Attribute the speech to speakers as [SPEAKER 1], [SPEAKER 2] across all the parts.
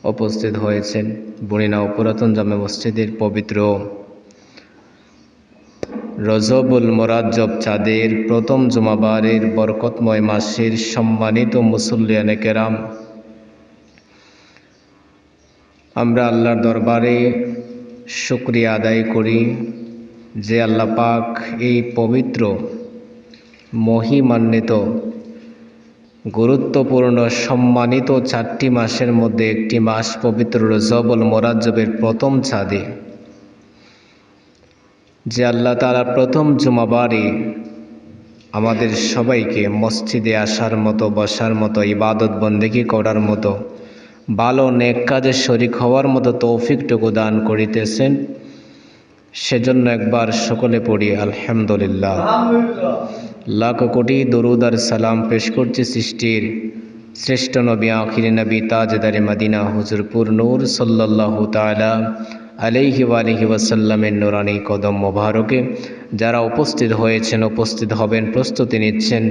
[SPEAKER 1] উপস্থিত হয়েছেন বনিনা ও পুরাতন জামে মসজিদের পবিত্র রজবুল মোরাজ্জব চাঁদের প্রথম জুমাবারের বরকতময় মাসের সম্মানিত মুসল্লিয়ানে কেরাম, আমরা আল্লাহর দরবারে শুকরিয়া আদায় করি যে আল্লাহ পাক এই পবিত্র মহিমান্বিত গুরুত্বপূর্ণ সম্মানিত 4টি মাসের মধ্যে একটি মাস পবিত্র রজবুল মোরাজ্জবের প্রথম চাঁদে, যে আল্লাহ তাআলা প্রথম জুমাবারে আমাদের সবাইকে মসজিদে আসার মতো, বসার মতো, ইবাদত বন্দেগী করার মতো, ভালো নেক কাজে শরীক হওয়ার মতো তৌফিকটুকু দান করিতেছেন, সেজন্য একবার সকলে পড়ি আলহামদুলিল্লাহ। লাখ কোটি দরুদ আর সালাম পেশ করছি সৃষ্টির শ্রেষ্ঠ নবী, আখিরি নবী, তাজদারে মদিনা হুজুরপুর নূর সাল্লাল্লাহু তাআলা আলাইহি ওয়া আলিহি ওয়াসাল্লামের নূরানি কদম মোবারকে। যারা উপস্থিত হয়েছেন, উপস্থিত হবেন, প্রস্তুতি নিচ্ছেন,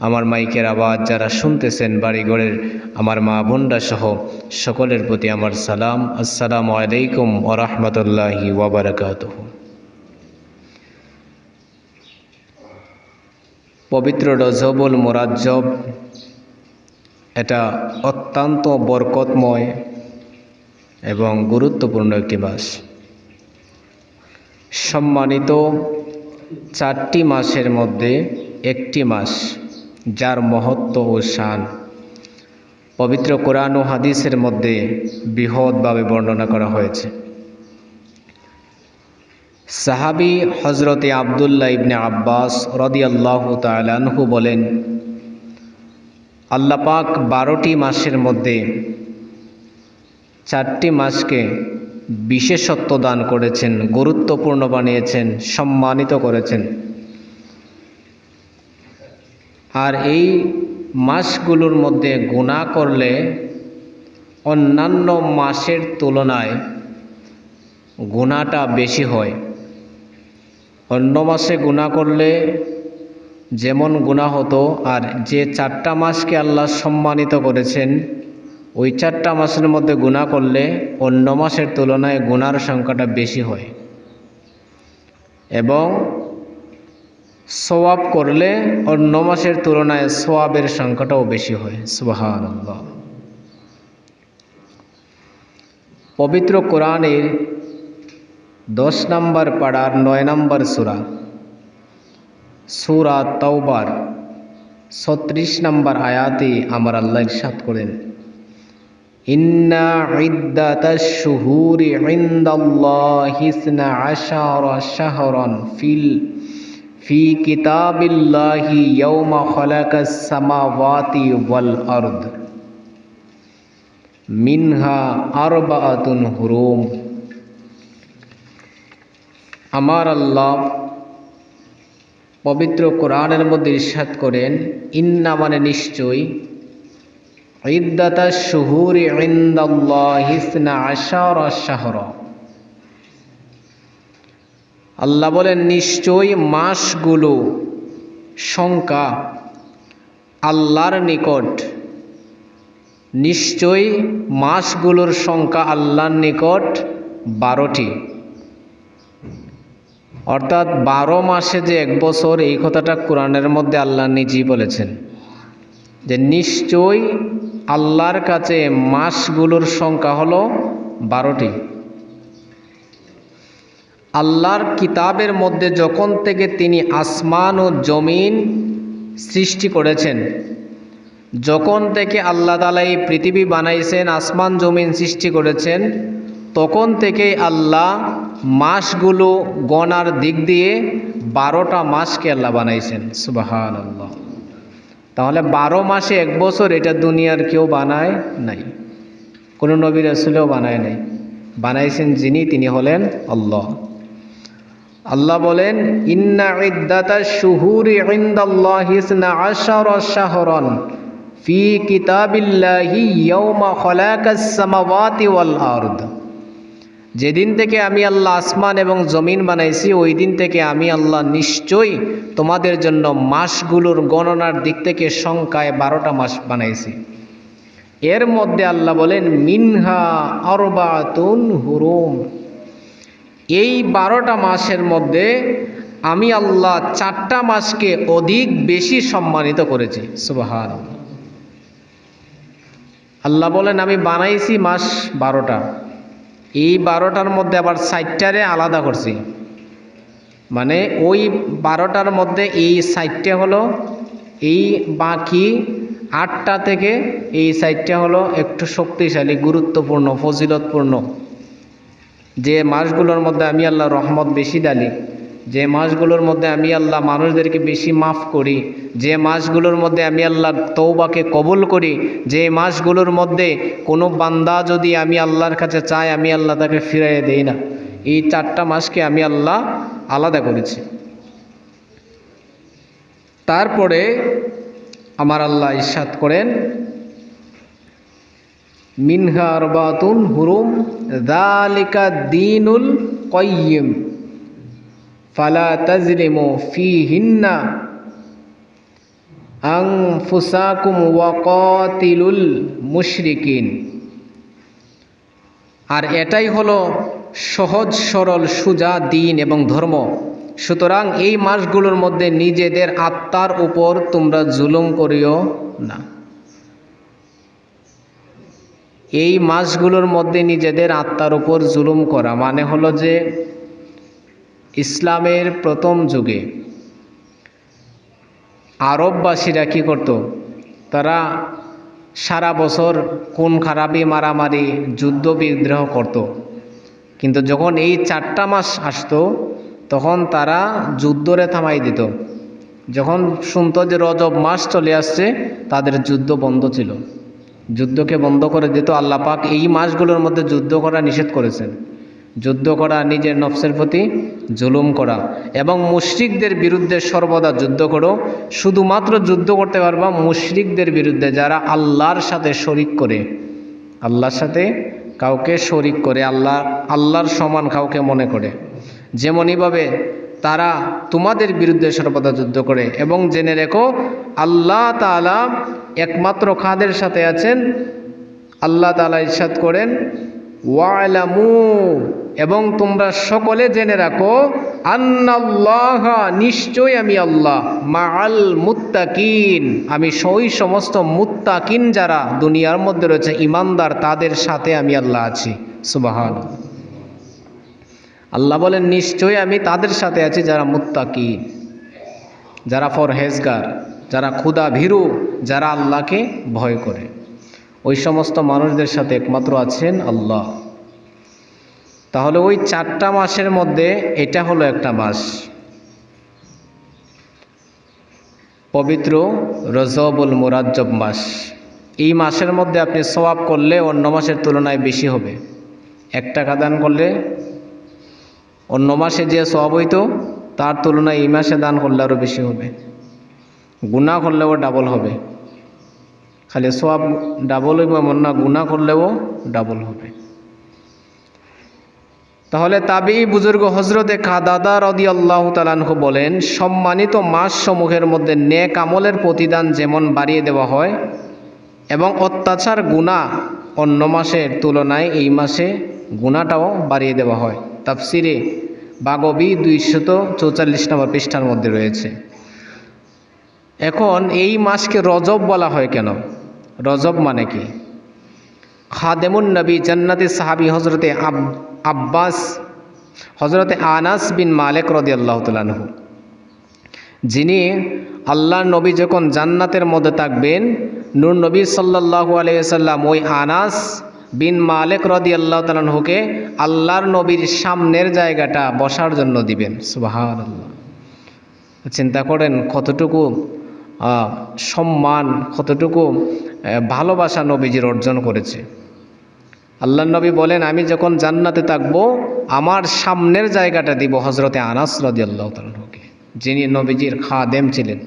[SPEAKER 1] আমার মাইকের আওয়াজ যারা শুনতেছেন বাড়িঘরের আমার মা বোনরা সহ সকলের প্রতি আমার সালাম, আসসালামু আলাইকুম ওয়া রাহমাতুল্লাহি ওয়া বারাকাতুহু। পবিত্র রজবুল মোরাজ্জব এটা অত্যন্ত বরকতময় এবং গুরুত্বপূর্ণ একটি মাস। সম্মানিত 4টি মাসের মধ্যে একটি মাস যার মহত্ব ও শান পবিত্র কোরআন ও হাদিসের মধ্যে বৃহৎভাবে বর্ণনা করা হয়েছে। সাহাবী হযরতে আব্দুল্লাহ ইবনে আব্বাস রাদিয়াল্লাহু তাআলা আনহু বলেন, আল্লাহ পাক 12টি মাসের মধ্যে 4টি মাসকে বিশেষত্ব দান করেছেন, গুরুত্বপূর্ণ বানিয়েছেন, সম্মানিত করেছেন। আর এই মাসগুলোর মধ্যে গুনাহ করলে অন্যান্য মাসের তুলনায় গুনাহটা বেশি হয়। অন্য মাসে গুনাহ করলে যেমন গুনাহ হতো, আর যে 4টা মাসকে আল্লাহ সম্মানিত করেছেন ওই 4টা মাসের মধ্যে গুনাহ করলে অন্য মাসের তুলনায় গুনার সংখ্যাটা বেশি হয়, এবং সওয়াব করলে অন্য মাসের তুলনায় সওয়াবের সংখ্যাটাও বেশি হয়। সুবহানাল্লাহ। পবিত্র কোরআনের 10 নম্বর পাড়ার 9 নম্বর সূরা তাওবার 36 নম্বর আয়াতে আমার আল্লাহ ইরশাদ করেন, ইন্না ইদ্দাতাশ শুহুরি ইনদাল্লাহি 12 শাহরান ফি কিতাবিল্লাহি ইয়াওমা খালাকাস সামাওয়াতি ওয়াল আরদ মিনহা আরবাআতুন হুরুম। আমার আল্লাহ পবিত্র কোরআনের মধ্যে ইরশাদ করেন, ইন্না মানে নিশ্চয়, ইদ্দাতাশ শুহুরি ইনদাল্লাহি 12 শাহরা, আল্লাহ বলেন নিশ্চয় মাসগুলো সংখ্যা আল্লাহর নিকট, নিশ্চয় মাসগুলোর সংখ্যা আল্লাহর নিকট 12টি। অর্থাৎ 12 মাসে যে 1 বছর, এই কথাটা কোরআনের মধ্যে আল্লাহ নিজেই বলেছেন যে নিশ্চয় আল্লাহর কাছে মাসগুলোর সংখ্যা হলো 12টি। আল্লাহর কিতাবের মধ্যে যখন থেকে তিনি আসমান ও জমিন সৃষ্টি করেছেন, যখন থেকে আল্লাহ তাআলা এই পৃথিবী বানাইছেন, আসমান জমিন সৃষ্টি করেছেন, তখন থেকেই আল্লাহ মাসগুলো গণার দিক দিয়ে 12টা মাসকে আল্লাহ বানাইছেন। সুবহানাল্লাহ। তাহলে 12 মাসে 1 বছর, এটা দুনিয়ার কেউ বানায় নাই, কোনো নবী রাসূলও বানায় নাই। বানাইছেন যিনি, তিনি হলেন আল্লাহ। আল্লাহ বলেন, ইন্না ইদ্দাতাশ শুহুরি ইনদাল্লাহি 12 শাহরান ফি কিতাবিল্লাহি ইয়াওমা খালাকাস সামাওয়াতি ওয়াল আরদ। যেদিন থেকে আমি আল্লাহ আসমান এবং জমিন বানাইছি, ওই দিন থেকে আমি আল্লাহ নিশ্চয়ই তোমাদের জন্য মাসগুলোর গণনার দিক থেকে সংখ্যায় 12টা মাস বানাইছি। এর মধ্যে আল্লাহ বলেন মিনহা আরবাতুন হুরুম, এই 12টা মাসের মধ্যে আমি আল্লাহ 4টা মাসকে অধিক বেশি সম্মানিত করেছি। সুবহানাল্লাহ। আল্লাহ বলেন আমি বানাইছি মাস 12টা, এই 12টার মধ্যে আবার 4টারে আলাদা করছি, মানে ওই 12টার মধ্যে এই 4টে হলো, এই বাকি 8টা থেকে এই 4টে হলো একটু শক্তিশালী, গুরুত্বপূর্ণ, ফজিলতপূর্ণ, যে মাসগুলোর মধ্যে আমি আল্লাহ রহমত বেশি ডালি, যে মাসগুলোর মধ্যে আমি আল্লাহ মানুষদেরকে বেশি মাফ করি, যে মাসগুলোর মধ্যে আমি আল্লাহ তওবাকে কবুল করি, যে মাসগুলোর মধ্যে কোনো বান্দা যদি আমি আল্লাহর কাছে চাই আমি আল্লাহ তাকে ফিরিয়ে দেই না, এই 4টা মাসকে আমি আল্লাহ আলাদা করেছি। তারপরে আমার আল্লাহ ইরশাদ করেন মিনহা আরবাতুন হুরুম যালিকা দীনুল কাইয়্যিম ফালা তাজলিমু ফীহিন্না আনফুসাকুম ওয়া কাতিলুল মুশরিকিন। আর এটাই হলো সহজ সরল সোজা দিন এবং ধর্ম, সুতরাং এই মাসগুলোর মধ্যে নিজেদের আত্মার উপর তোমরা জুলুম করিও না। এই মাসগুলোর মধ্যে নিজেদের আত্মার উপর জুলুম করা মানে হলো যে ইসলামের প্রথম যুগে আরববাসীরা কি করত, তারা সারা বছর খুন খারাপি, মারামারি, যুদ্ধ বিগ্রহ করত, কিন্তু যখন এই 4টা মাস আসতো তখন তারা যুদ্ধরে থামাই দিত। যখন শুনতো যে রজব মাস চলে আসছে তাদের যুদ্ধ বন্ধ ছিল, যুদ্ধকে বন্ধ করে দিত। আল্লাহ পাক এই মাসগুলোর মধ্যে যুদ্ধ করা নিষেধ করেছেন, যুদ্ধ করা, নিজের নফসের প্রতি জুলুম করা এবং মুশরিকদের বিরুদ্ধে সর্বদা যুদ্ধ করো। শুধুমাত্র যুদ্ধ করতে পারবা মুশরিকদের বিরুদ্ধে, যারা আল্লাহর সাথে শরিক করে, আল্লাহর সাথে কাউকে শরিক করে, আল্লাহর সমান কাউকে মনে করে, যেমনইভাবে তারা তোমাদের বিরুদ্ধে সর্বদা যুদ্ধ করে। এবং জেনে রেখো আল্লাহ তাআলা একমাত্র কাদের সাথে আছেন, আল্লাহ তাআলা ইরশাদ করেন ওয়ালামু, এবং তোমরা সকলে জেনে রাখো আন্নাল্লাহা, নিশ্চয় আমি আল্লাহ, মাআল মুত্তাকিন, আমি ওই সমস্ত মুত্তাকিন যারা দুনিয়ার মধ্যে রয়েছে ইমানদার তাদের সাথে আমি আল্লাহ আছি। সুবহানাল্লাহ। আল্লাহ বলেন নিশ্চয় আমি তাদের সাথে আছি যারা মুত্তাকিন, যারা পরহেজগার, যারা ক্ষুধা ভীরু, যারা আল্লাহকে ভয় করে, ওই সমস্ত মানুষদের সাথে একমাত্র আছেন আল্লাহ। তাহলে ওই 4টা মাসের মধ্যে এটা হলো একটা মাস, পবিত্র রজবুল মুরাজ্জব মাস। এই মাসের মধ্যে আপনি সওয়াব করলে অন্য মাসের তুলনায় বেশি হবে। 1 টাকা দান করলে অন্য মাসে যে সওয়াব হইতো তার তুলনায় এই মাসে দান করলে আরও বেশি হবে। গুনাহ করলেও ডাবল হবে, খালি সওয়াব ডাবল হইব এমন না, গুনাহ করলেও ডাবল হবে। তাহলে তাবেঈ বুজুর্গ হযরতে কাতাদা রাদিয়াল্লাহু তাআলা আনহু বলেন, সম্মানিত মাস সমূহের মধ্যে নেক আমলের প্রতিদান যেমন বাড়িয়ে দেওয়া হয় এবং অত্যাচার গুনাহ অন্য মাসের তুলনায় এই মাসে গুনাহটাও বাড়িয়ে দেওয়া হয়। তাফসিরে বাগবী 244 নম্বর পৃষ্ঠার মধ্যে রয়েছে। এখন এই মাসকে রজব বলা হয় কেন? রজব মানে কি? খাদেমুন নবী জান্নাতি সাহাবী হজরতে আনাস বিন মালিক রাদিয়াল্লাহু তাআলা আনহু, যিনি আল্লাহর নবী যখন জান্নাতের মধ্যে থাকবেন, নূর নবী সাল্লাল্লাহু আলাইহি ওয়াসাল্লাম ওই আনাস বিন মালিক রাদিয়াল্লাহু তাআলা আনহুকে আল্লাহর নবীর সামনের জায়গাটা বসার জন্য দিবেন। সুবহানাল্লাহ। চিন্তা করেন কতটুকু সম্মান, কতটুকু ভালোবাসা নবীজির অর্জন করেছে। আল্লাহর নবী বলেন আমি যখন জান্নাতে থাকবো আমার সামনের জায়গাটা দিব হজরতে আনাস রাদিয়াল্লাহু তাআলা আনহুকে, যিনি নবীজির খাদেম ছিলেন,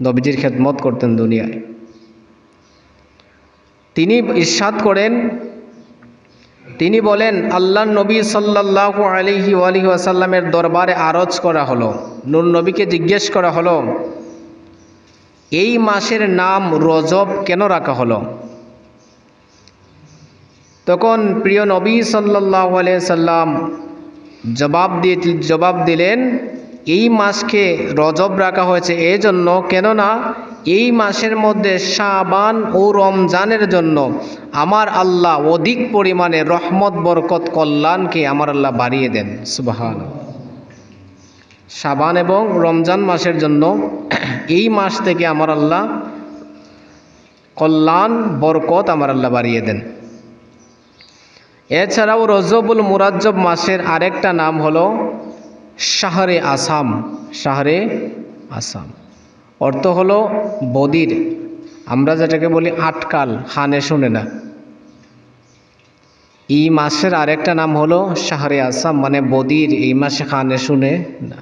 [SPEAKER 1] নবীজির খেদমত করতেন দুনিয়ায়। তিনি ইরশাদ করেন, তিনি বলেন আল্লাহর নবী সাল্লাল্লাহু আলাইহি ওয়াসাল্লামের দরবারে আরজ করা হলো, নূর নবীকে জিজ্ঞেস করা হলো এই মাসের নাম রজব কেন রাখা হলো? তখন প্রিয় নবী সাল্লাল্লাহু আলাইহি সাল্লাম জবাব দিলেন, এই মাসকে রজব রাখা হয়েছে এই জন্য, কেননা এই মাসের মধ্যে শাবান ও রমজানের জন্য আমার আল্লাহ অধিক পরিমাণে রহমত, বরকত, কল্যাণকে আমার আল্লাহ বাড়িয়ে দেন। সুবহানাল্লাহ। শাবান এবং রমজান মাসের জন্য এই মাস থেকে আমার আল্লাহ কল্যাণ, বরকত আমার আল্লাহ বাড়িয়ে দেন। এছাড়াও রজবুল মুরাজ্জব মাসের আরেকটা নাম হলো শাহরে আসাম। শাহরে আসাম অর্থ হলো বদির, আমরা যেটাকে বলি আটকাল, খানে শুনে না। এই মাসের আরেকটা নাম হলো শাহরে আসাম, মানে বদির, এই মাসে খানে শুনে না।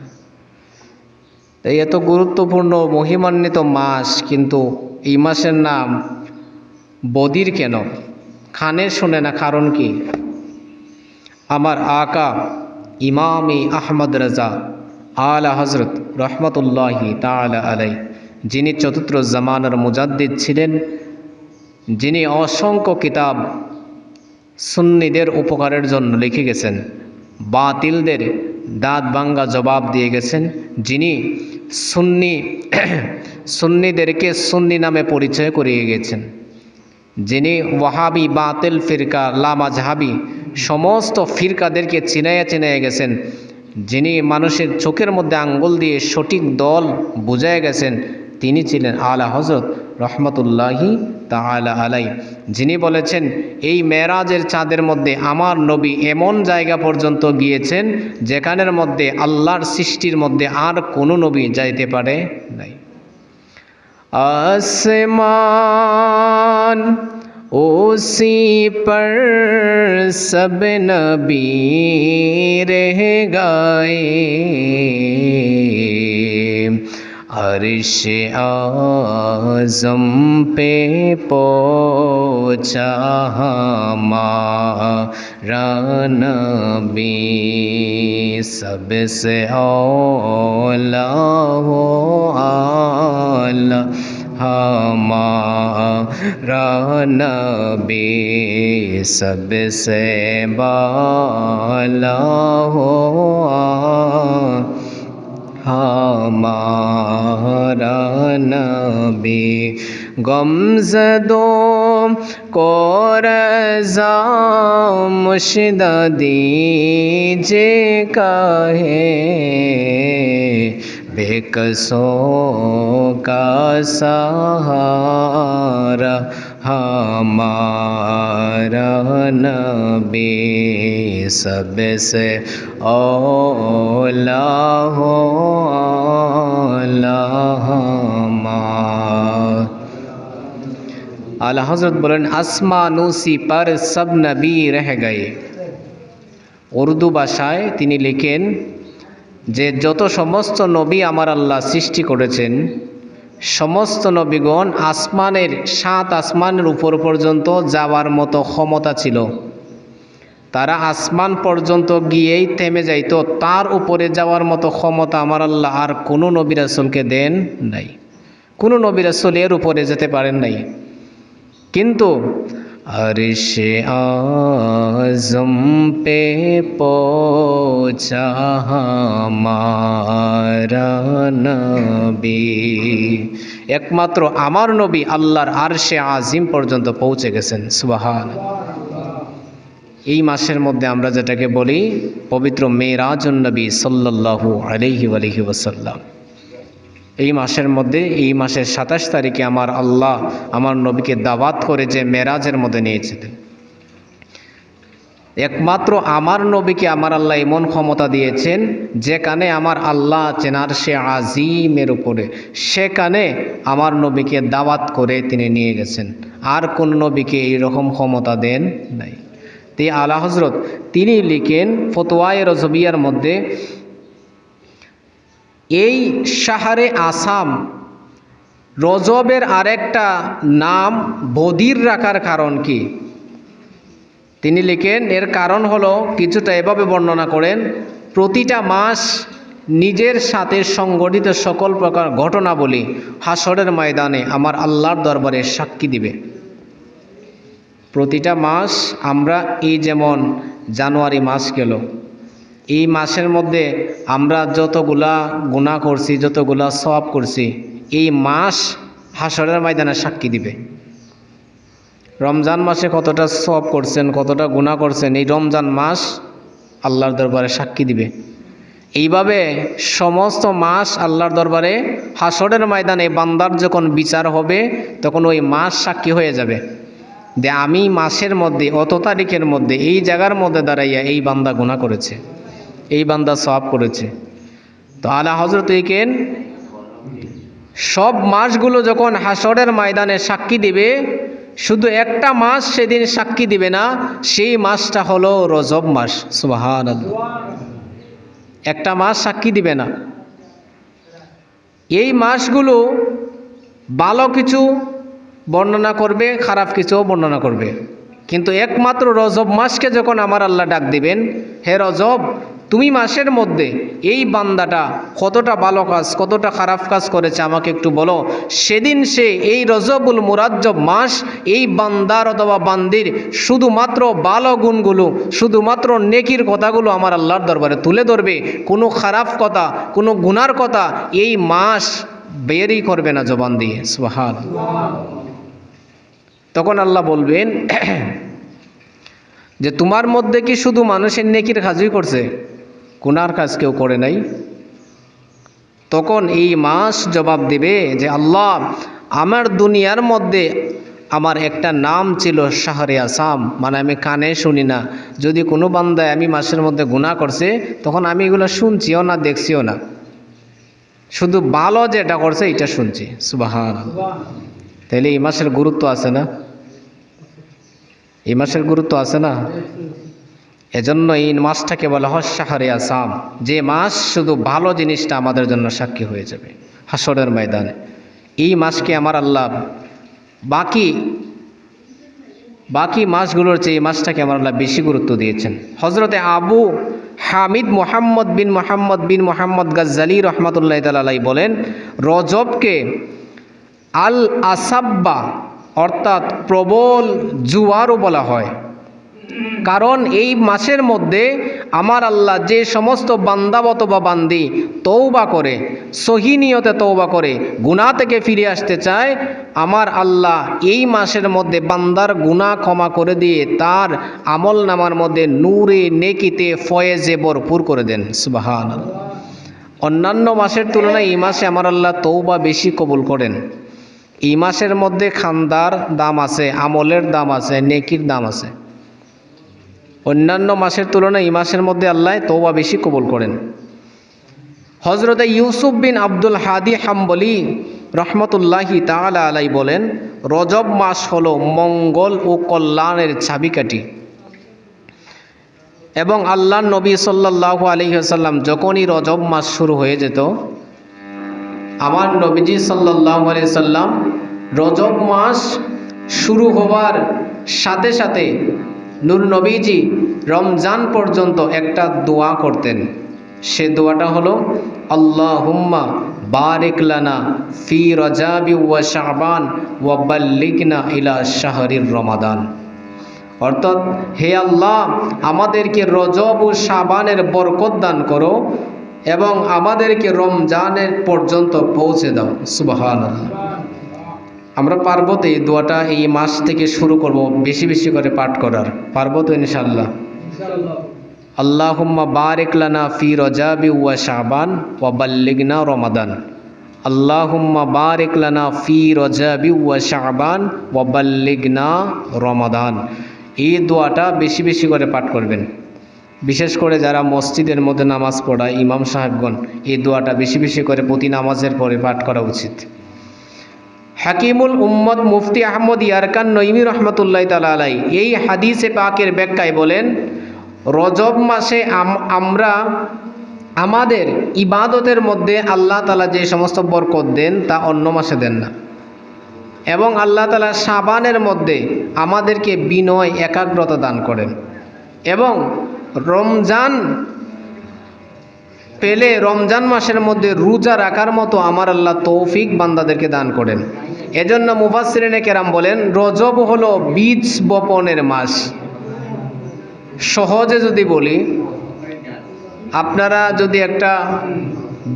[SPEAKER 1] এই এত গুরুত্বপূর্ণ মহিমান্বিত মাস, কিন্তু এই মাসের নাম বদির কেন, খানে শুনে না? কারণ কি? আমার আকা ইমামি আহমদ রাজা আলা হজরত রহমতুল্লাহি তাআলা আলাই, যিনি চতুর্থ জামানার মুজাদ্দিদ ছিলেন, যিনি অসংখ্য কিতাব সুন্নিদের উপকারের জন্য লিখে গেছেন, বাতিলদের দাঁত ভাঙ্গা জবাব দিয়ে গেছেন, যিনি সুন্নিদেরকে সুন্নি নামে পরিচয় করিয়ে গেছেন, যিনি ওয়াহাবি, বাতিল ফিরকা, লামাজহাবি সমস্ত ফিরকাদেরকে চিনাইয়া গেছেন, যিনি মানুষের চোখের মধ্যে আঙ্গুল দিয়ে সঠিক দল বুঝাইয়া গেছেন, তিনি ছিলেন আলা হজরত রহমতুল্লাহি তাআলা আলাই, যিনি বলেছেন এই মেরাজের চাঁদের মধ্যে আমার নবী এমন জায়গা পর্যন্ত গিয়েছেন যেখানের মধ্যে আল্লাহর সৃষ্টির মধ্যে আর কোনো নবী যাইতে পারে নাই। आसमान उसी पर सब नबी रह गए, अर्श आज़म पे पहुँचा हमारा नबी, सबसे औला हो आला हमारा नबी, सबसे बाला हो हमारा नबी। गमज़दों को रज़ा मुर्शिदा दीजिए काहे, बेकसों का सहारा हमारा नबी, सबसे औला हो आला आला हज़रत बोलें আসমানুসি पर सब नबी रह गए। উর্দু ভাষায় তিনি লিখেন যে যত সমস্ত নবী আমার আল্লাহ সৃষ্টি করেছেন, সমস্ত নবীগণ আসমানের 7 আসমানের উপর পর্যন্ত যাওয়ার মতো ক্ষমতা ছিল, তারা আসমান পর্যন্ত গিয়েই থেমে যাইত, তার উপরে যাওয়ার মতো ক্ষমতা আমার আল্লাহ আর কোনো নবী রাসূলকে দেন নাই, কোনো নবী রাসূল এর উপরে যেতে পারেন নাই। কিন্তু अर्श आज़म पे पहुँचा हमारा नबी, একমাত্র আমার নবী আল্লাহর আরশে আজিম পর্যন্ত পৌঁছে গেছেন। সুবহানাল্লাহ। এই মাসের মধ্যে আমরা যেটাকে বলি পবিত্র মেরাজুন নবী সাল্লাল্লাহু আলাইহি ওয়াসাল্লাম, এই মাসের মধ্যে, এই মাসের 27 তারিখে আমার আল্লাহ আমার নবীকে দাওয়াত করে যে মেরাজের মধ্যে নিয়েছিলেন। একমাত্র আমার নবীকে আমার আল্লাহ এমন ক্ষমতা দিয়েছেন যেখানে আমার আল্লাহ আছেন আরশে আজিমের উপরে, সেখানে আমার নবীকে দাওয়াত করে তিনি নিয়ে গেছেন, আর কোন নবীকে এইরকম ক্ষমতা দেন নাই। তাই আলা হজরত তিনি লিখেন ফতোয়ায়ে রজবিয়ার মধ্যে, এই শাহরে আসাম রজবের আরেকটা নাম বদির রাখার কারণ কি? তিনি লিখেন এর কারণ হলো কিছুটা এভাবে বর্ণনা করেন, প্রতিটা মাস নিজের সাথে সংঘটিত সকল প্রকার ঘটনাবলী হাসরের ময়দানে আমার আল্লাহর দরবারে সাক্ষী দিবে। প্রতিটা মাস আমরা এই যেমন জানুয়ারি মাস গেল, এই মাসের মধ্যে আমরা যতগুলা গুনাহ করছি, যতগুলা সওয়াব করছি, এই মাস হাসরের ময়দানে সাক্ষী দিবে। রমজান মাসে কতটা সওয়াব করছেন, কতটা গুনাহ করছেন, এই রমজান মাস আল্লাহর দরবারে সাক্ষী দিবে। এইভাবে সমস্ত মাস আল্লাহর দরবারে হাসরের ময়দানে বান্দার যখন বিচার হবে তখন ওই মাস সাক্ষী হয়ে যাবে যে আমি মাসের মধ্যে অত তারিখের মধ্যে এই জায়গার মধ্যে দাঁড়াইয়া এই বান্দা গুনাহ করেছে, এই বান্দা সওয়াব করেছে। তো আলা হযরত ইকেন সব মাসগুলো যখন হাসরের ময়দানে সাক্ষী দিবে, শুধু একটা মাস সেদিন সাক্ষী দিবে না, সেই মাসটা হলো রজব মাস। সুবহানাল্লাহ। একটা মাস সাক্ষী দিবে না। এই মাসগুলো ভালো কিছু বর্ণনা করবে, খারাপ কিছুও বর্ণনা করবে, কিন্তু একমাত্র রজব মাসকে যখন আমার আল্লাহ ডাক দিবেন, হে রজব তুমি মাসের মধ্যে এই বান্দাটা কতটা ভালো কাজ কতটা খারাপ কাজ করেছে আমাকে একটু বলো, সেদিন সে এই রজবুল মুরাজ্জব মাস এই বান্দার অথবা বান্দির শুধুমাত্র ভালো গুণগুলো, শুধুমাত্র নেকির কথাগুলো আমার আল্লাহর দরবারে তুলে ধরবে। কোনো খারাপ কথা, কোনো গুনার কথা এই মাস বেরই করবে না জবান দিয়ে। সুবহানাল্লাহ। তখন আল্লাহ বলবেন যে তোমার মধ্যে কি শুধু মানুষের নেকির কাজই করছে, গুনার কাজ কেউ করে নাই? তখন এই মাস জবাব দেবে যে আল্লাহ, আমার দুনিয়ার মধ্যে আমার একটা নাম ছিল শাহরে আসাম, মানে আমি কানে শুনি না। যদি কোনো বান্দায় আমি মাসের মধ্যে গুনাহ করছে তখন আমি এগুলো শুনছিও না, দেখছিও না, শুধু ভালো যেটা করছে এটা শুনছি। সুবহানাল্লাহ। তাহলে এই মাসের গুরুত্ব আছে না? এই মাসের গুরুত্ব আছে না? এজন্য এই মাসটাকে বলা হয় শাহরে আসাম, যে মাস শুধু ভালো জিনিসটা আমাদের জন্য সাক্ষী হয়ে যাবে হাসরের ময়দানে। এই মাসকে আমার আল্লাহ বাকি মাসগুলোর চেয়ে এই মাসটাকে আমার আল্লাহ বেশি গুরুত্ব দিয়েছেন। হজরতে আবু হামিদ মোহাম্মদ বিন মোহাম্মদ গাজ্জালি রহমাতুল্লাহ তাআলা আলাইহি বলেন, রজবকে আল আসাব্বা অর্থাৎ প্রবল জুয়ারও বলা হয়, কারণ এই মাসের মধ্যে আমার আল্লাহ যে সমস্ত বান্দা অথবা বান্দি তওবা করে, সহি নিয়তে তওবা করে, গুনাহ থেকে ফিরে আসতে চায়, আমার আল্লাহ এই মাসের মধ্যে বান্দার গুনাহ ক্ষমা করে দিয়ে তার আমল নামার মধ্যে নূরে নেকিতে ফয়েজে ভরপুর করে দেন। সুবহানাল্লাহ। অন্যান্য মাসের তুলনায় এই মাসে আমার আল্লাহ তওবা বেশি কবুল করেন। এই মাসের মধ্যে খান্দার দাম আছে, আমলের দাম আছে, নেকির দাম আছে। অন্যান্য মাসের তুলনায় এই মাসের মধ্যে আল্লাহ তওবা বেশি কবুল করেন। হযরত ইউসুফ বিন আব্দুল হাদি হাম্বলি রহমতুল্লাহি তাআলা আলাইহি বলেন, রজব মাস হলো মঙ্গল ও কল্যাণের চাবিকাঠি। এবং আল্লাহর নবী সাল্লাল্লাহু আলাইহি ওয়াসাল্লাম যখনই রজব মাস শুরু হয়ে যেত, আমার নবীজি সাল্লাল্লাহু আলাইহি সাল্লাম রজব মাস শুরু হওয়ার সাথে সাথে নূর নবীজি রমজান পর্যন্ত একটা দোয়া করতেন। সে দোয়াটা হলো আল্লাহুম্মা বারিক লানা ফি রজাবি ওয়া শাবান ওয়া বাল্লিগনা ইলা শাহরির রমাদান। অর্থাৎ হে আল্লাহ, আমাদেরকে রজব ও শাবানের বরকত দান করো এবং আমাদেরকে রমজানের পর্যন্ত পৌঁছে দাও। সুবহানাল্লাহ। আমরা পারবো তো এই দোয়াটা এই মাস থেকে শুরু করব, বেশি বেশি করে পাঠ করার? পারবো তো ইনশাআল্লাহ? আল্লাহুম্মা বারিক লানা ফি রজাবি ওয়া শাবান ওয়া বাল্লিগনা রমাদান। আল্লাহুম্মা বারিক লানা ফি রজাবি ওয়া শাবান ওয়া বাল্লিগনা রমাদান। এই দোয়াটা বেশি বেশি করে পাঠ করবেন। বিশেষ করে যারা মসজিদের মধ্যে নামাজ পড়ায় ইমাম সাহেবগণ, এই দোয়াটা বেশি বেশি করে প্রতি নামাজের পরে পাঠ করা উচিত। হাকিমুল উম্মত মুফতি আহমদ ইয়ারকান নঈমি রহমতুল্লাহ তাআলা আলাইহি এই হাদিসে পাকের ব্যাখ্যায় বলেন, রজব মাসে আমরা আমাদের ইবাদতের মধ্যে আল্লাহ তাআলা যে সমস্ত বরকত দেন তা অন্য মাসে দেন না। এবং আল্লাহ তাআলা শাবানের মধ্যে আমাদেরকে বিনয় একাগ্রতা দান করেন এবং রমজান পেলে রমজান মাসের মধ্যে রোজা রাখার মতো আমার আল্লাহ তৌফিক বান্দাদেরকে দান করেন। এজন্য মুফাসসিরিনে কেরাম বলেন রজব হলো বীজ বপনের মাস। সহজে যদি বলি, আপনারা যদি একটা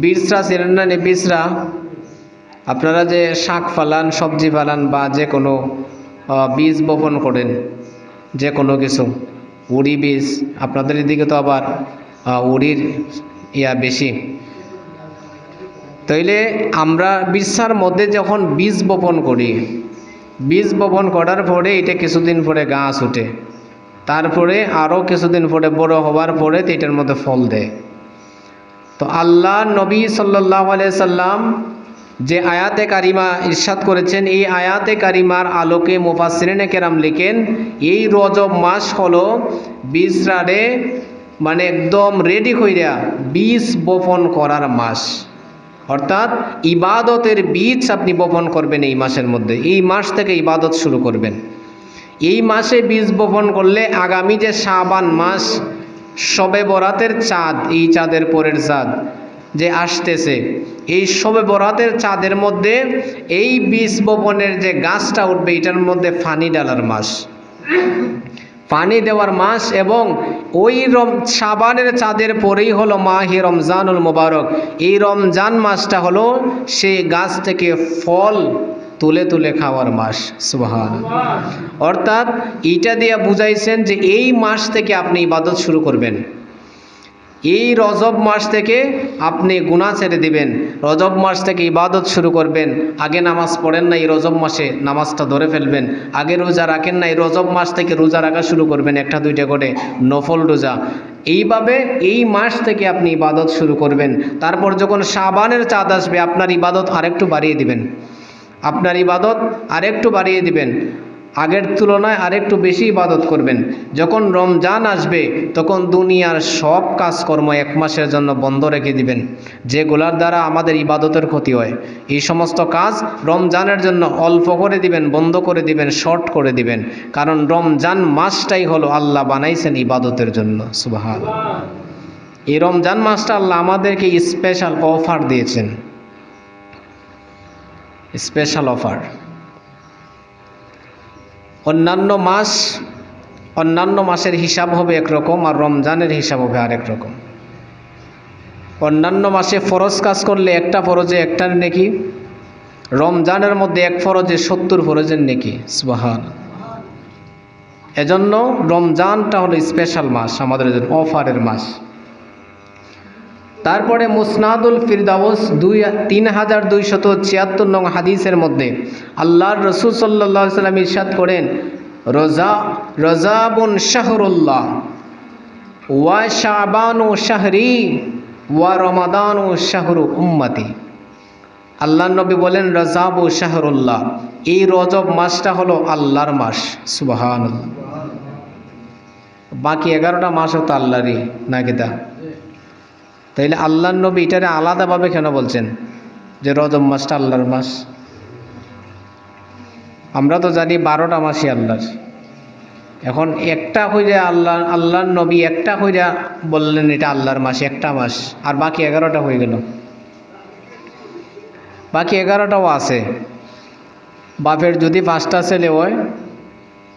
[SPEAKER 1] বীজরা চেনেন না, বীজরা আপনারা যে শাক ফালান, সবজি ফালান বা যে কোনো বীজ বপন করেন, যে কোনো কিছু, উড়ি বীজ, আপনাদের এদিকে তো আবার উড়ির বেশি, তাইলে আমরা বীজটার মধ্যে যখন বীজ বপন করি, বীজ বপন করার পরে এটা কিছুদিন পরে গাছ ওঠে, তারপরে আরও কিছুদিন পরে বড় হওয়ার পরে এটার মধ্যে ফল দেয়। তো আল্লাহ নবী সাল্লাল্লাহু আলাইহি সাল্লাম যে আয়াতে কারিমা ইরশাদ করেছেন, এই আয়াতে কারিমার আলোকে মুফাসসিরিনে কেরাম লিখেন এই রজব মাস হলো বীজরারে মানে একদম রেডি কইরা বীজ বপন করার মাস। অর্থাৎ ইবাদতের বীজ আপনি বপন করবেন এই মাসের মধ্যে, এই মাস থেকে ইবাদত শুরু করবেন। এই মাসে বীজ বপন করলে আগামী যে শাবান মাস, শবে বরাতের চাঁদ, এই চাঁদের পরের চাঁদ যে আসতেছে, এই শবে বরাতের চাঁদের মধ্যে এই বীজ বপনের যে গাছটা উঠবে, এটার মধ্যে পানি ডালার মাস, পানি দেওয়ার মাস। এবং ওই শাবানের চাঁদের পরেই হলো মাহে রমজানুল মুবারক। এই রমজান মাসটা হলো সেই গাছ থেকে ফল তুলে তুলে খাওয়ার মাস। সুবহানাল্লাহ। অর্থাৎ এইটা দিয়ে বুঝাইছেন যে এই মাস থেকে আপনি ইবাদত শুরু করবেন, এই রজব মাস থেকে আপনি গুনাহ ছেড়ে দিবেন, রজব মাস থেকে ইবাদত শুরু করবেন। আগে নামাজ পড়েন না, এই রজব মাসে নামাজটা ধরে ফেলবেন। আগে রোজা রাখেন না, এই রজব মাস থেকে রোজা রাখা শুরু করবেন, একটা দুইটা করে নফল রোজা। এইভাবে এই মাস থেকে আপনি ইবাদত শুরু করবেন। তারপর যখন শাবানের চাঁদ আসবে, আপনার ইবাদত আরেকটু বাড়িয়ে দিবেন, আপনার ইবাদত আরেকটু বাড়িয়ে দিবেন, আগের তুলনায় আরেকটু বেশি ইবাদত করবেন। যখন রমজান আসবে তখন দুনিয়ার সব কাজকর্ম এক মাসের জন্য বন্ধ রেখে দিবেন, যেগুলার দ্বারা আমাদের ইবাদতের ক্ষতি হয়। এই সমস্ত কাজ রমজানের জন্য অল্প করে দিবেন, বন্ধ করে দিবেন, শর্ট করে দিবেন। কারণ রমজান মাসটাই হলো আল্লাহ বানাইছেন ইবাদতের জন্য। সুবহানাল্লাহ। এই রমজান মাসটা আল্লাহ আমাদেরকে স্পেশাল অফার দিয়েছেন, স্পেশাল অফার। অন্যান্য মাসের হিসাব হবে একরকম, আর রমজানের হিসাব হবে আরেক রকম। অন্যান্য মাসে ফরজ কাজ করলে একটা ফরজে একটার নেকি, রমজানের মধ্যে এক ফরজে 70 ফরজের নেকি। সুবহানাল্লাহ। এজন্য রমজানটা হলো স্পেশাল মাস আমাদের জন্য, অফারের মাস। তারপরে মুসনাদুল ফিরদাউস 3276 নং হাদিসের মধ্যে আল্লাহর রাসূল সাল্লাল্লাহু আলাইহি ওয়াসাল্লাম ইরশাদ করেন, রজাবুন শাহরুল্লাহ ওয়া শাবানু শাহরি ওয়া রমাদানু শাহরু উম্মতি। আল্লাহর নবী বলেন রজাবু শাহরুল্লাহ, এই রজব মাসটা হলো আল্লাহর মাস। সুবহানাল্লাহ। বাকি 11টা মাসও তো আল্লাহরই নাকি তা? তাইলে আল্লাহর নবী এটারে আলাদাভাবে কেন বলছেন যে রজব মাসটা আল্লাহর মাস? আমরা তো জানি 12টা মাসই আল্লাহর। এখন একটা কইরা আল্লাহর নবী একটা কইরা বললেন এটা আল্লাহর মাস, একটা মাস, আর বাকি 11টা হয়ে গেল। বাকি 11টাও আছে। বাপের যদি 5টা ছেলে হয়,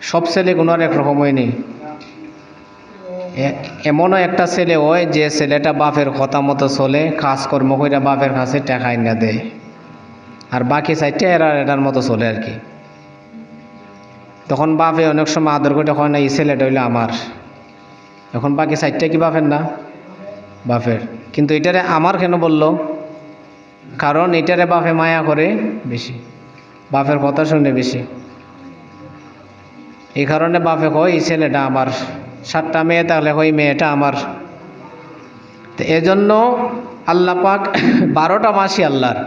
[SPEAKER 1] সব ছেলে গুনার একরকম হয়নি। এমনও একটা ছেলে হয় যে ছেলেটা বাপের কথা মতো চলে, কাজকর্ম কইরা বাপের কাছে টাকা না দেয়, আর বাকি 4টা এরার মতো চলে আর কি। তখন বাপে অনেক সময় আদর করে হয় না, এই ছেলেটা হইলে আমার। এখন বাকি 4টা কি বাপের না? বাপের। কিন্তু এটারে আমার কেন বললো? কারণ এটারে বাপে মায়া করে বেশি, বাপের কথা শুনে বেশি। এই কারণে বাপে কয় এই ছেলেটা আমার। 7টা মেয়ে তাহলে ওই মেয়েটা আমার। তো এজন্য আল্লাহ পাক 12টা মাসই আল্লাহর,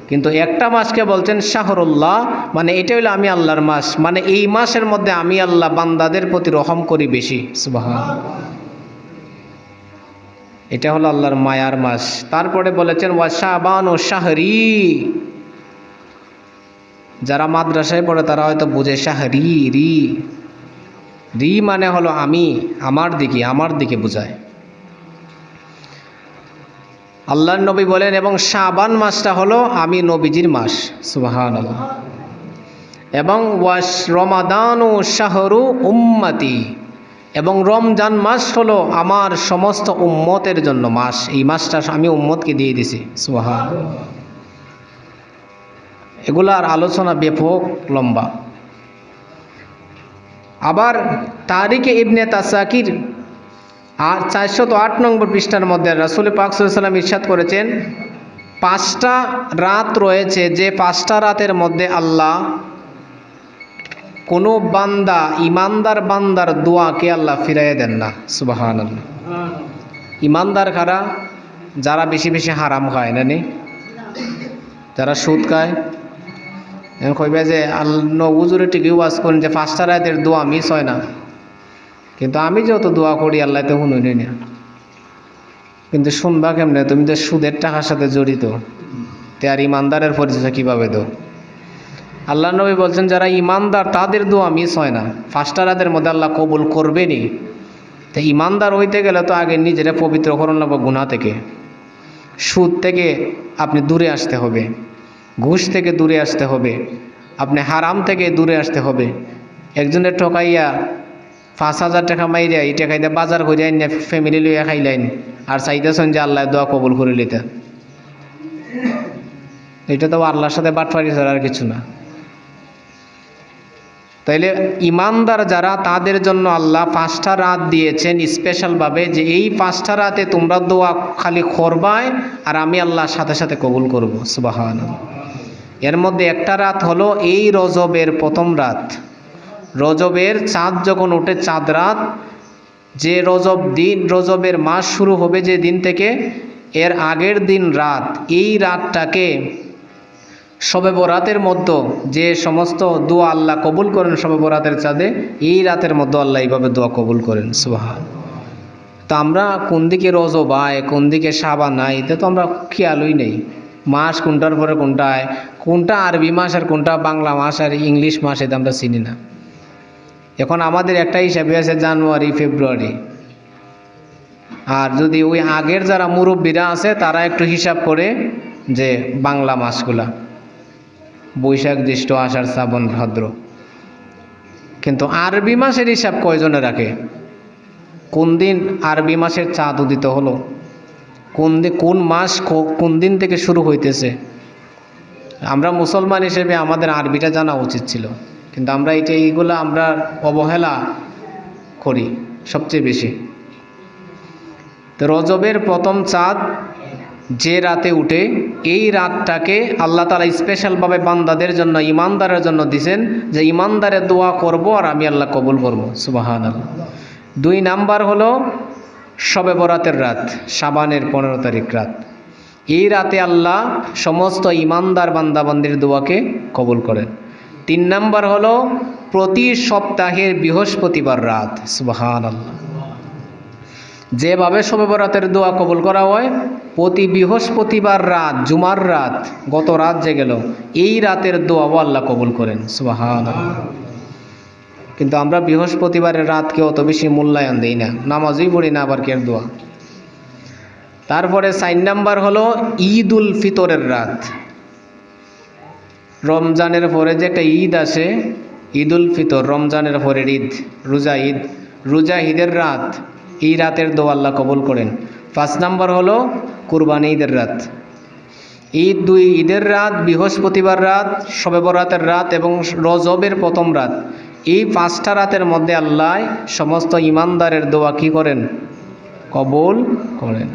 [SPEAKER 1] কিন্তু একটা মাসকে বলছেন শাহরুল্লাহ, মানে এটা হইলো আমি আল্লাহর মাস, মানে এই মাসের মধ্যে আমি আল্লাহ বান্দাদের প্রতি রহম করি বেশি। সুবহানাল্লাহ। এটা হলো আল্লাহর মায়ার মাস। তারপরে বলেছেন ওয়া শাবানু শাহরি। যারা মাদ্রাসায় পড়ে তারা হয়তো বুঝে শাহরি, রি রি মানে হলো আমি, আমার দিকে বোঝায়। আল্লাহর নবী বলেন এবং শাবান মাসটা হলো আমি নবীজির মাস। সুবহানাল্লাহ। এবং ওয়াশ রমাদানু শাহরু উম্মতি, এবং রমজান মাস হলো আমার সমস্ত উম্মতের জন্য মাস। এই মাসটা আমি উম্মতকে দিয়ে দিছি। সুবহানাল্লাহ। এগুলার আলোচনা ব্যাপক লম্বা। আবার তারিখে ইবনে তাসাকির 408 নম্বর পৃষ্ঠার মধ্যে রাসূল পাক সাল্লাল্লাহু আলাইহি ওয়াসাল্লাম ইরশাদ করেছেন, 5টা রাত রয়েছে যে 5টা রাতের মধ্যে আল্লাহ কোনো বান্দা, ইমানদার বান্দার দোয়াকে আল্লাহ ফিরাইয়া দেন না। সুবহানাল্লাহ। ইমানদার কারা? যারা বেশি বেশি হারাম খায় না নি, যারা সুদ খায়। কইবে যে হুজুরে ঠিকই ওয়াজ করেন যে 5টা রাতের দোয়া মিস হয় না, কিন্তু আমি যত দোয়া করি আল্লাহ তো শুনুনি না। কিন্তু শুনবা কেমনে? তুমি তো সুদের টাকার সাথে জড়িত, তে আর ইমানদারের পরিচয় কীভাবে দো? আল্লাহ নবী বলছেন যারা ইমানদার তাদের দোয়া মিস হয় না, 5টা রাতের মধ্যে আল্লাহ কবুল করবেনি। তো ইমানদার হইতে গেলে তো আগে নিজেরা পবিত্র করুন লাগবে গুনাহ থেকে। সুদ থেকে আপনি দূরে আসতে হবে, ঘুষ থেকে দূরে আসতে হবে, আপনি হারাম থেকে দূরে আসতে হবে। একজনের ঠকাইয়া 5,000 টাকা মাইরা এই টাকা দিয়ে বাজার করে আইন না ফ্যামিলি লইয়া খাইলেন, আর চাইতেছেন যে আল্লাহ দোয়া কবুল করে লিতে। এটা তো আল্লাহর সাথে বাটপারি ছাড়া আর কিছু না। তাইলে ইমানদার যারা, তাদের জন্য আল্লাহ 5টা রাত দিয়েছেন স্পেশালভাবে, যে এই 5টা রাতে তোমরা দোয়া খালি করবায় আর আমি আল্লাহর সাথে সাথে কবুল করব। সুবহানাল্লাহ। এর মধ্যে একটা রাত হলো এই রজবের প্রথম রাত। রজবের চাঁদ যখন ওঠে, চাঁদ রাত, যে রজবের মাস শুরু হবে যে দিন থেকে, এর আগের দিন রাত, এই রাতটাকে শবে বরাতের মধ্যে যে সমস্ত দোয়া আল্লাহ কবুল করেন শবে বরাতের চাঁদে, এই রাতের মধ্যে আল্লাহ এইভাবে দোয়া কবুল করেন। সুবহান। তো আমরা কোন দিকে রজব আয়, কোন দিকে শাবান আয়, এটা তো আমরা খেয়ালই নেই। মাস কোনটার পরে কোনটা আয়, কোনটা আরবি মাস আর কোনটা বাংলা মাস আর ইংলিশ মাস, এটা আমরা চিনি না। এখন আমাদের একটা হিসাবে আছে জানুয়ারি, ফেব্রুয়ারি। আর যদি ওই আগের যারা মুরব্বীরা আছে তারা একটু হিসাব করে যে বাংলা মাসগুলা বৈশাখ, জ্যৈষ্ঠ, আষাঢ়, শ্রাবণ, ভাদ্র। কিন্তু আরবি মাসের হিসাব কয়জনে রাখে? কোন দিন আরবি মাসের চাঁদ উদিত হলো, কোন মাস কোন দিন থেকে শুরু হইতেছে। আমরা মুসলমান হিসেবে আমাদের আরবিটা জানা উচিত ছিল, কিন্তু আমরা এইগুলো আমরা অবহেলা করি সবচেয়ে বেশি। তো রজবের প্রথম চাঁদ যে রাতে উঠে, এই রাতটাকে আল্লাহ তাআলা স্পেশালভাবে বান্দাদের জন্য, ইমানদারের জন্য দিয়েছেন, যে ইমানদারের দোয়া করব আর আমি আল্লাহ কবুল করব। সুবহানাল্লাহ। 2 নাম্বার হলো শবে বরাতের রাত, শাবানের 15 তারিখ রাত। এই রাতে আল্লাহ সমস্ত ইমানদার বান্দাবান্দির দোয়াকে কবুল করেন। 3 নাম্বার হলো প্রতি সপ্তাহের বৃহস্পতিবার রাত। সুবহানাল্লাহ। যেভাবে শবে বরাতের দোয়া কবুল করা হয়, প্রতি বৃহস্পতিবার রাত, জুমার রাত, গত রাত যে গেল, এই রাতের দোয়াও আল্লাহ কবুল করেন। সুবহানাল্লাহ। কিন্তু আমরা বৃহস্পতিবারের রাতকে অত বেশি মূল্যায়ন দিই না, নামাজই পড়ি না, আবার কের দোয়া। তারপরে 4 নাম্বার হলো ঈদ উল ফিতরের রাত। রমজানের পরে যে একটা ঈদ আসে, ঈদ উল ফিতর, রমজানের পরের ঈদ, রোজা ঈদের রাত, এই রাতের দোয়া আল্লাহ কবুল করেন। 5 নাম্বার হলো কুরবানি ঈদের রাত। ঈদের রাত, বৃহস্পতিবার রাত, শবে বরাতের রাত এবং রজবের প্রথম রাত, এই 5টা রাতের মধ্যে আল্লাহ সমস্ত ইমানদারের দোয়া কি করেন? কবুল করেন।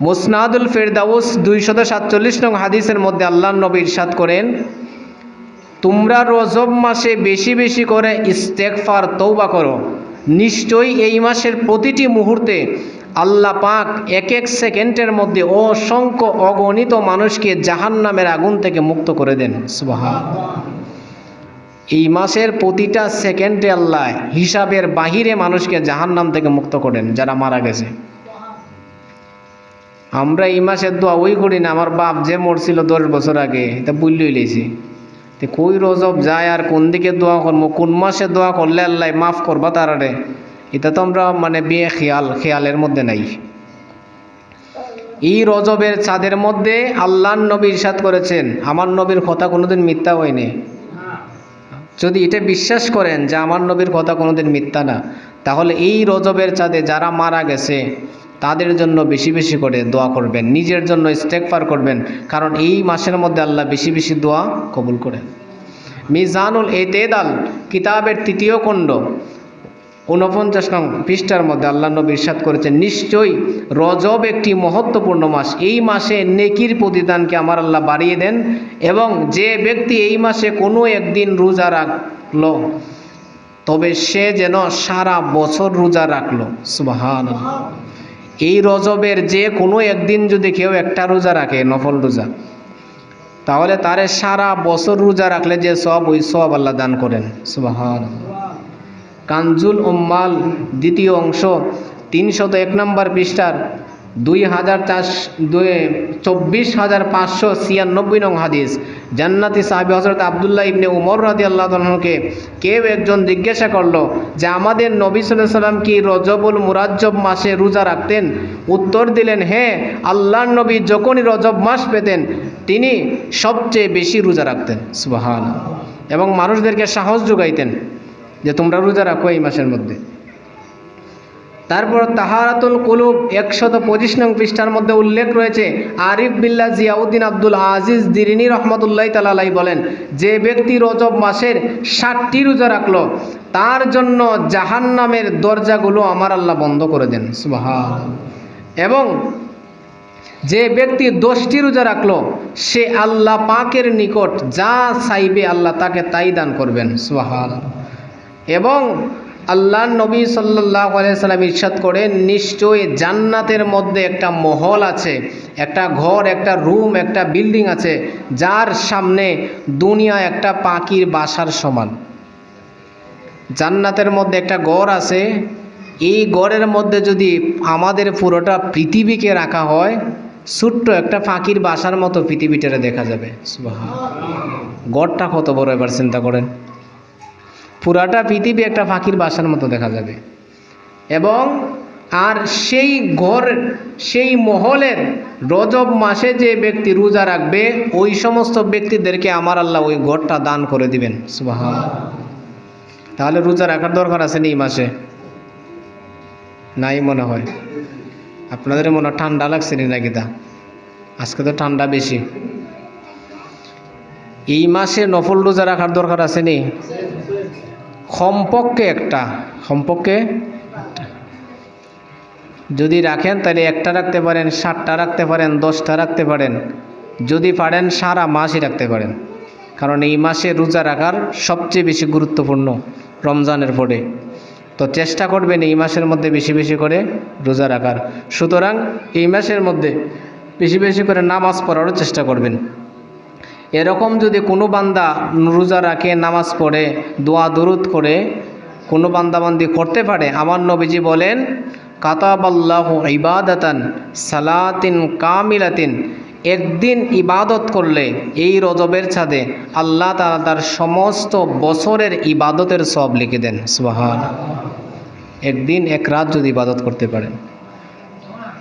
[SPEAKER 1] মুসনাদুল ফেরদাউস 247 নং হাদিসের মধ্যে আল্লাহর নবী ইরশাদ করেন, তোমরা রজব মাসে বেশি বেশি করে ইস্তেগফার, তওবা করো। নিশ্চয়ই এই মাসের প্রতিটি মুহূর্তে আল্লাহ পাক এক এক সেকেন্ডের মধ্যে অসংখ্য অগণিত মানুষকে জাহান্নামের আগুন থেকে মুক্ত করে দেন। সুবহানাল্লাহ। এই মাসের প্রতিটা সেকেন্ডে আল্লাহ হিসাবের বাহিরে মানুষকে জাহান্নাম থেকে মুক্ত করেন যারা মারা গেছে। আমরা এই মাসের দোয়া ওই করি না, আমার বাপ যে মরছিল 10 বছর আগে, এটা বুঝলই লেছি। তো কই রজব যায় আর কোন দিকে দোয়া করবো, কোন মাসে দোয়া করলে আল্লাহ মাফ করবা তারারে, এটা তো আমরা মানে খেয়ালের মধ্যে নাই। এই রজবের চাঁদের মধ্যে আল্লাহর নবী ইরশাদ করেছেন, আমার নবীর কথা কোনোদিন মিথ্যা হয়নি, যদি এটা বিশ্বাস করেন যে আমার নবীর কথা কোনোদিন মিথ্যা না, তাহলে এই রজবের চাঁদে যারা মারা গেছে তাদের জন্য বেশি বেশি করে দোয়া করবেন, নিজের জন্য ইস্তেগফার করবেন, কারণ এই মাসের মধ্যে আল্লাহ বেশি বেশি দোয়া কবুল করেন। মিজানুল এতেদাল কিতাবের ৩য় খণ্ড ৪৯ নং পৃষ্ঠার মধ্যে আল্লাহ নবী ইরশাদ করেছেন, নিশ্চয়ই রজব একটি মহত্বপূর্ণ মাস, এই মাসে নেকির প্রতিদানকে আমার আল্লাহ বাড়িয়ে দেন, এবং যে ব্যক্তি এই মাসে কোনো একদিন রোজা রাখলো তবে সে যেন সারা বছর রোজা রাখলো। সুবহানাল্লাহ। এই রজবের যে কোনো একদিন যদি কেউ একটা রোজা রাখে, নফল রোজা, তাহলে তারে সারা বছর রোজা রাখলে যে সব, ওই সব আল্লাহ দান করেন। সুবহানাল্লাহ। কানজুল উম্মাল ২য় অংশ ৩০১ নম্বর পৃষ্ঠার ২৪৫৯৬ নং হাদিস, জান্নাতি সাহাবী হযরত আব্দুল্লাহ ইবনে উমর রাদিয়াল্লাহু আনহুকে কেউ একজন জিজ্ঞাসা করলো যে আমাদের নবী সাল্লাল্লাহু আলাইহি সাল্লাম কি রজবুল মুরাজ্জব মাসে রোজা রাখতেন? উত্তর দিলেন, হ্যাঁ, আল্লাহর নবী যখনই রজব মাস পেতেন তিনি সবচেয়ে বেশি রোজা রাখতেন। সুবহানাল্লাহ। এবং মানুষদেরকে সাহস যোগাইতেন যে তোমরা রোজা রাখো এই মাসের মধ্যে। তারপর তাহারাতুল কুলুব ১২৫ নং পৃষ্ঠার মধ্যে উল্লেখ রয়েছে, আরিফ বিল্লাহ জিয়াউদ্দিন আব্দুল আজিজ দিরিনী রহমতুল্লাহি তাআলা আলাইহি বলেন, যে ব্যক্তি রজব মাসের ৬০টি রোজা রাখলো তার জন্য জাহান্নামের দরজাগুলো আমার আল্লাহ বন্ধ করে দেন। সুবহানাল্লাহ। এবং যে ব্যক্তি ১০টি রোজা রাখলো সে আল্লাহ পাকের নিকট যা চাইবে আল্লাহ তাকে তাই দান করবেন। সুবহানাল্লাহ। এবং আল্লাহর নবী সাল্লাল্লাহু আলাইহি সাল্লাম ইরশাদ করেন, নিশ্চয়ই জান্নাতের মধ্যে একটা মহল আছে, একটা ঘর, একটা রুম, একটা বিল্ডিং আছে যার সামনে দুনিয়া একটা পাখির বাসার সমান। জান্নাতের মধ্যে একটা ঘর আছে, এই ঘরের মধ্যে যদি আমাদের পুরোটা পৃথিবীকে রাখা হয়, ছোট্ট একটা পাখির বাসার মতো পৃথিবীটারে দেখা যাবে। সুবহানাল্লাহ। ঘরটা কত বড় এবার চিন্তা করেন, পুরাটা পৃথিবী একটা পাখির বাসার মতো দেখা যাবে। এবং আর সেই ঘর, সেই মহলের রজব মাসে যে ব্যক্তি রোজা রাখবে ওই সমস্ত ব্যক্তিদেরকে আমার আল্লাহ ওই ঘরটা দান করে দিবেন। সুবহানাল্লাহ। তাহলে রোজা রাখার দরকার আছে এই মাসে? নাই মনে হয়। আপনাদের মনে হয় ঠান্ডা লাগছে নাকি? তা আজকে তো ঠান্ডা বেশি। এই মাসে নফল রোজা রাখার দরকার আছে নি? কমপক্ষে যদি রাখেন তাহলে একটা রাখতে পারেন, 7টা রাখতে পারেন, 10টা রাখতে পারেন, যদি পারেন সারা মাসই রাখতে পারেন, কারণ এই মাসে রোজা রাখার সবচেয়ে বেশি গুরুত্বপূর্ণ রমজানের পরে। তো চেষ্টা করবেন এই মাসের মধ্যে বেশি বেশি করে রোজা রাখার। সুতরাং এই মাসের মধ্যে বেশি বেশি করে নামাজ পড়ারও চেষ্টা করবেন। এরকম যদি কোনো বান্দা রোজা রাখে, নামাজ পড়ে, দোয়া দরুদ করে কোনো বান্দাবান্দি করতে পারে, আমার নবীজি বলেন, কাতাবাল্লাহু ইবাদাতান সালাতিন কামিলাতিন, একদিন ইবাদত করলে এই রজবের চাঁদে আল্লাহ তাআলা তার সমস্ত বছরের ইবাদতের সওয়াব লিখে দেন। সুবহানাল্লাহ। একদিন এক রাত যদি ইবাদত করতে পারেন।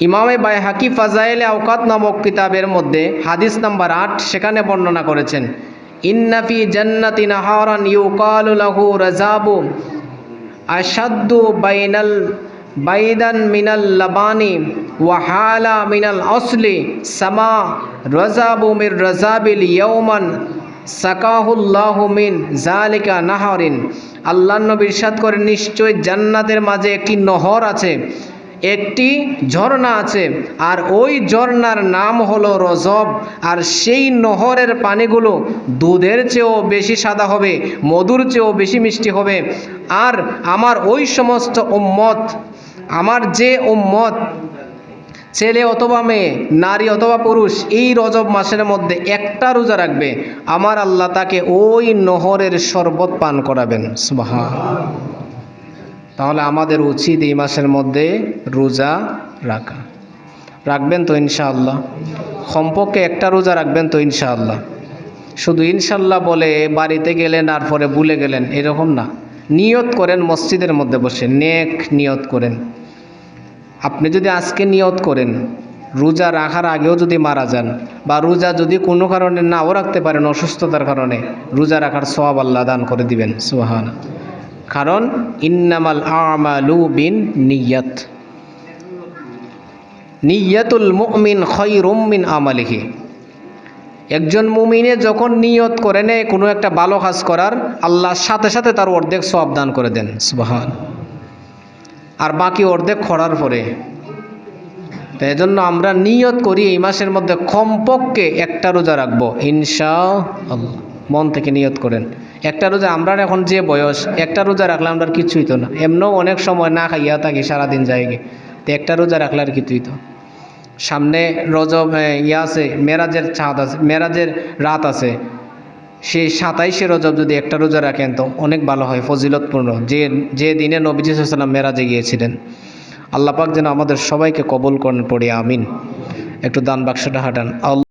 [SPEAKER 1] ইমামে বাইহাকি ফাজাইলে আওকাত নামক কিতাবের মধ্যে হাদিস নাম্বার 8 সেখানে বর্ণনা করেছেন, ইন্নাফি জান্নাতি নাহারান ইউকালু লাহু রাজাবু আশাদ্দু বাইদান মিনাল লাবানি ওয়া হালা মিনাল আসলি সামা রাজাবু মির রাজাবিল ইয়াওমান সাকাহুল্লাহু মিন জালিকা নাহারিন। আল্লাহর নবী ইরশাদ করেন, নিশ্চয় জান্নাতের মাঝে একটি নহর আছে, একটি ঝর্ণা আছে, আর ওই ঝর্ণার নাম হলো রজব, আর সেই নহরের পানিগুলো দুধের চেয়েও বেশি সাদা হবে, মধুর চেয়েও বেশি মিষ্টি হবে। আর আমার ওই সমস্ত উম্মত, আমার যে উম্মত ছেলে অথবা মেয়ে, নারী অথবা পুরুষ এই রজব মাসের মধ্যে একটা রোজা রাখবে, আমার আল্লাহ তাকে ওই নহরের শরবত পান করাবেন। সুবহানাল্লাহ। তাহলে আমাদের উচিত এই মাসের মধ্যে রোজা রাখা। রাখবেন তো ইনশাআল্লাহ? কমপক্ষে একটা রোজা রাখবেন তো ইনশাআল্লাহ? শুধু ইনশাআল্লাহ বলে বাড়িতে গেলেন আর পরে ভুলে গেলেন, এরকম না। নিয়ত করেন, মসজিদের মধ্যে বসে নেক নিয়ত করেন। আপনি যদি আজকে নিয়ত করেন রোজা রাখার আগেও যদি মারা যান, বা রোজা যদি কোনো কারণে নাও রাখতে পারেন, অসুস্থতার কারণে, রোজা রাখার সওয়াব আল্লাহ দান করে দিবেন। সুবহান। কারণ ইন্নামাল আমালু বিন নিয়াত, নিয়াতুল মুমিন খায়রুম মিন আমালিহি। একজন মুমিনে যখন নিয়ত করে নেয় কোনো একটা ভালো কাজ করার, আল্লাহর সাথে সাথে তার অর্ধেক সওয়াব দান করে দেন। সুবহান। আর বাকি অর্ধেক করার পরে, তো এজন্য আমরা নিয়ত করি এই মাসের মধ্যে কমপক্ষে একটা রোজা রাখবো ইনশাআল্লাহ। মন থেকে নিয়ত করেন একটা রোজা। আমরা এখন যে বয়স, একটা রোজা রাখলে আমরা কিছুই তো না, এমনও অনেক সময় না খাইয়া থাকি, সারাদিন যায়গে, তো একটা রোজা রাখলে আর কিছুই তো। সামনে রজব আছে, মেরাজের চাঁদ আছে, মেরাজের রাত আছে, সেই 27শে রজব যদি একটা রোজা রাখেন তো অনেক ভালো হয়, ফজিলতপূর্ণ, যে দিনে নবীজি সাল্লাল্লাহু আলাইহি ওয়াসাল্লাম মেরাজে গিয়েছিলেন। আল্লাহ পাক যেন আমাদের সবাইকে কবুল করেন, পড়ি আমিন। একটু দান বাক্সটা হাঁটান।